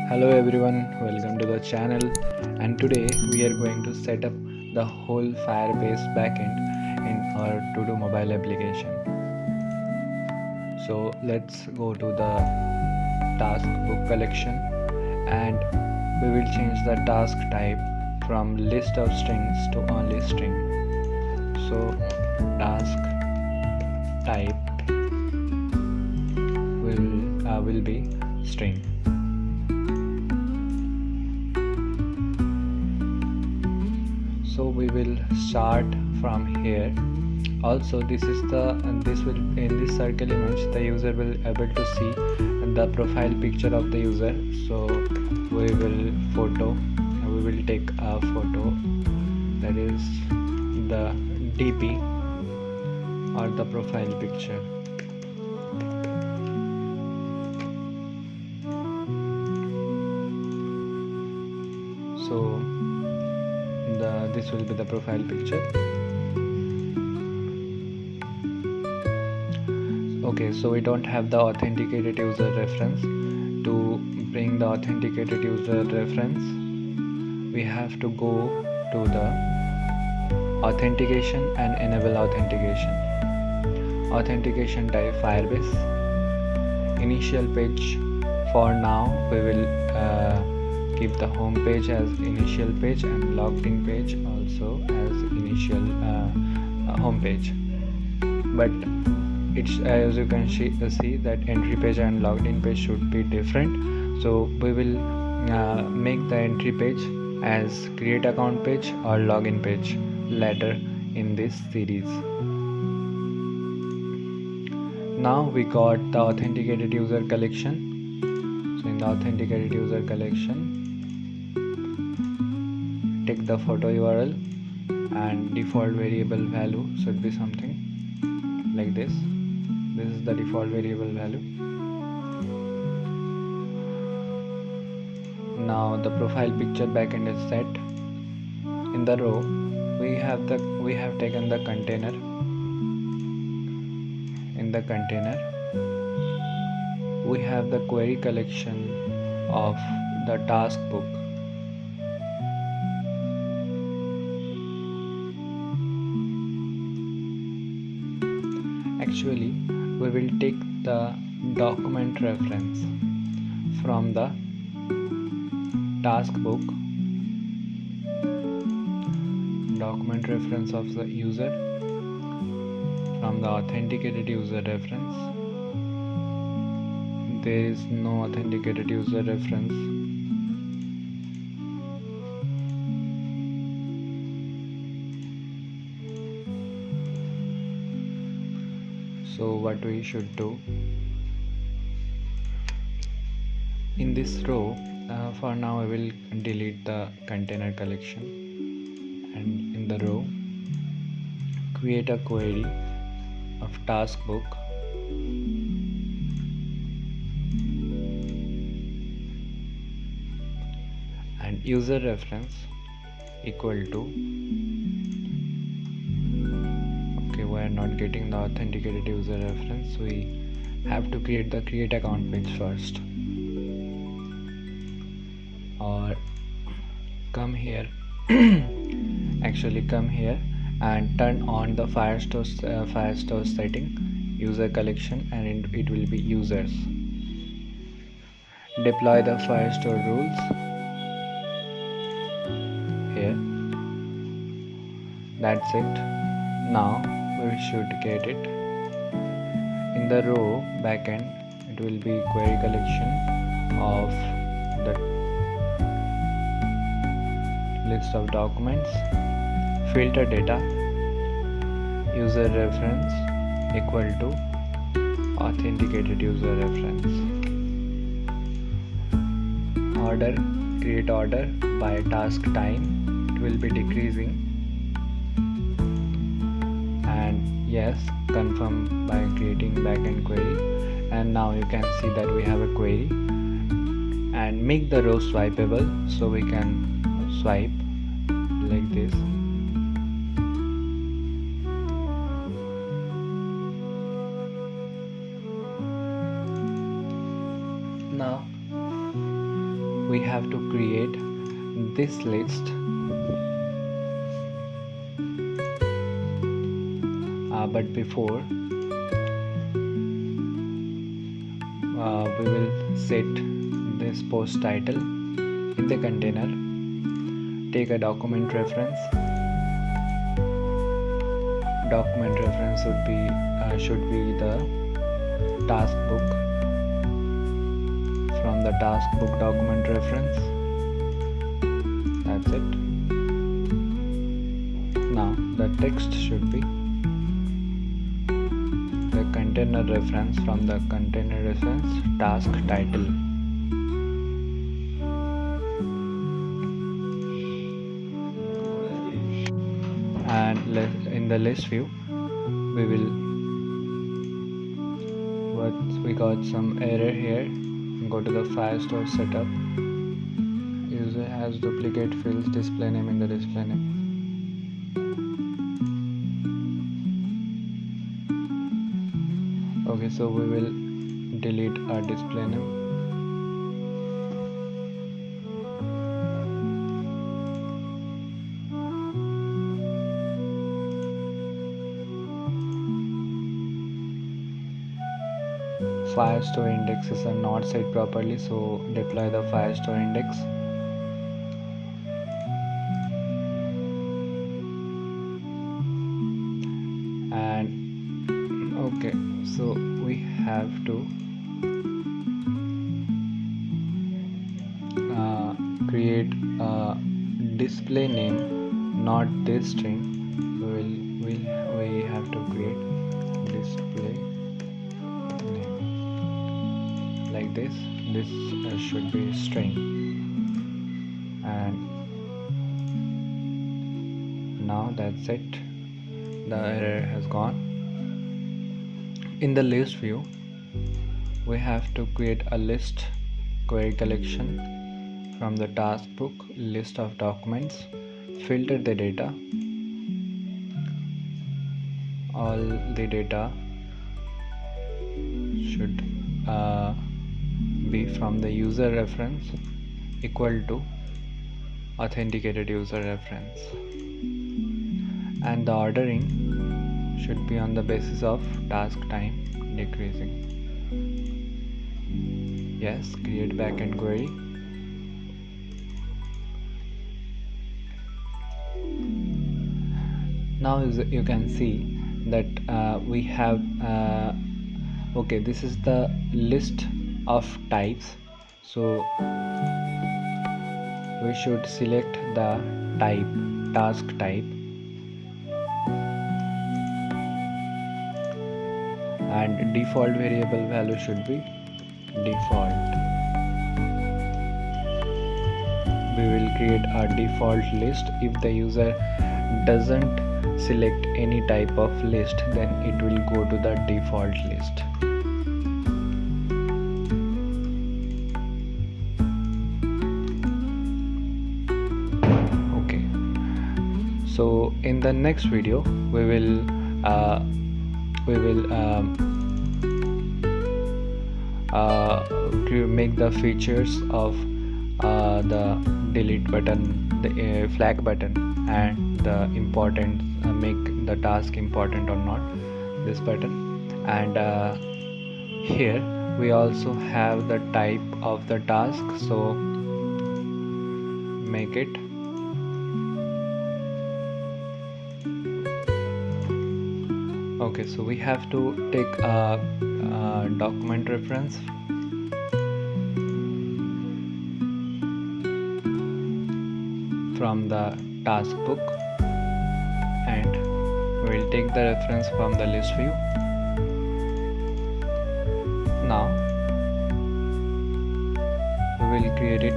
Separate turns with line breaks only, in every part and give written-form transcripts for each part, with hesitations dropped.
Hello everyone, welcome to the channel, and today we are going to set up the whole Firebase backend in our Todo mobile application. So let's go to the task book collection and we will change the task type from list of strings to only string. So task type will be string. So we will start from here. Also this will in this circle image the user will able to see the profile picture of the user. So we will take a photo, that is the DP or the profile picture. So this will be the profile picture. Okay, so we don't have the authenticated user reference. To bring the authenticated user reference, we have to go to the authentication and enable authentication. Authentication type Firebase. Initial page, for now we will keep the home page as initial page and logged in page also as initial home page, but it's as you can see that entry page and logged in page should be different. So we will make the entry page as create account page or login page later in this series. Now we got the authenticated user collection. So in the authenticated user collection, take the photo URL and default variable value should be something like this. This is the default variable value. Now the profile picture backend is set. In the row we have taken the container. In the container we have the query collection of the task book. Actually, we will take the document reference from the task book, document reference of the user from the authenticated user reference. There is no authenticated user reference. So what we should do in this row, for now I will delete the container collection, and in the row create a query of task book and user reference equal to, okay, we are not getting the authenticated user reference. We have to create the create account page first, or come here actually come here and turn on the Firestore setting user collection, and it will be users. Deploy the Firestore rules here. That's it. Now we should get it. In the row backend it will be query collection of the list of documents, filter data, user reference equal to authenticated user reference. Order, create order by task time, it will be decreasing, and yes, confirm by creating backend query. And now you can see that we have a query, and make the row swipeable, so we can swipe like this. Now we have to create this list, but before we will set this post title in the container. Take a document reference. Document reference should be the task book. From the task book document reference, that's it. Now the text should be the container reference. From the container reference, task title. And in the list view, we got some error here. Go to the Firestore setup. User has duplicate fields, display name in the display name. Okay, so we will delete our display name. Firestore indexes are not set properly, so deploy the Firestore index. And okay, so we have to create a display name, not this string. We have to create display name like this. This should be string, and now that's it. The error has gone. In the list view, we have to create a list query collection from the task book, list of documents, filter the data. All the data should be from the user reference equal to authenticated user reference, and the ordering should be on the basis of task time decreasing. Yes, create backend query. Now you can see that we have okay, this is the list of types, so we should select the type, task type, and default variable value should be default. We will create a default list. If the user doesn't select any type of list, then it will go to the default list. Okay, so in the next video we will make the features of the delete button, the flag button, and the important make the task important or not, this button. And here we also have the type of the task, so make it okay. So we have to take a document reference from the task book, and we will take the reference from the list view. Now we will create it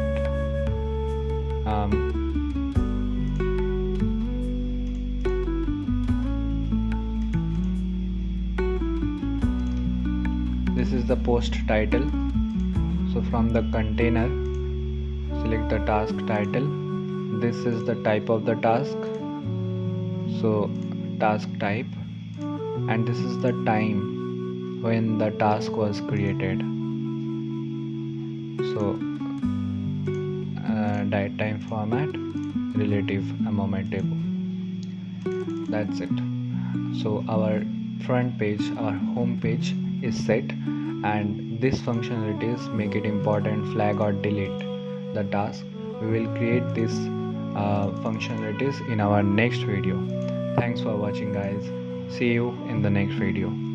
this is the post title. So from the container, select the task title. This is the type of the task, so task type, and this is the time when the task was created. So date time format, relative moment table. That's it. So our front page, our home page is set, and this functionalities make it important flag or delete the task. We will create this functionalities in our next video. Thanks for watching, guys. See you in the next video.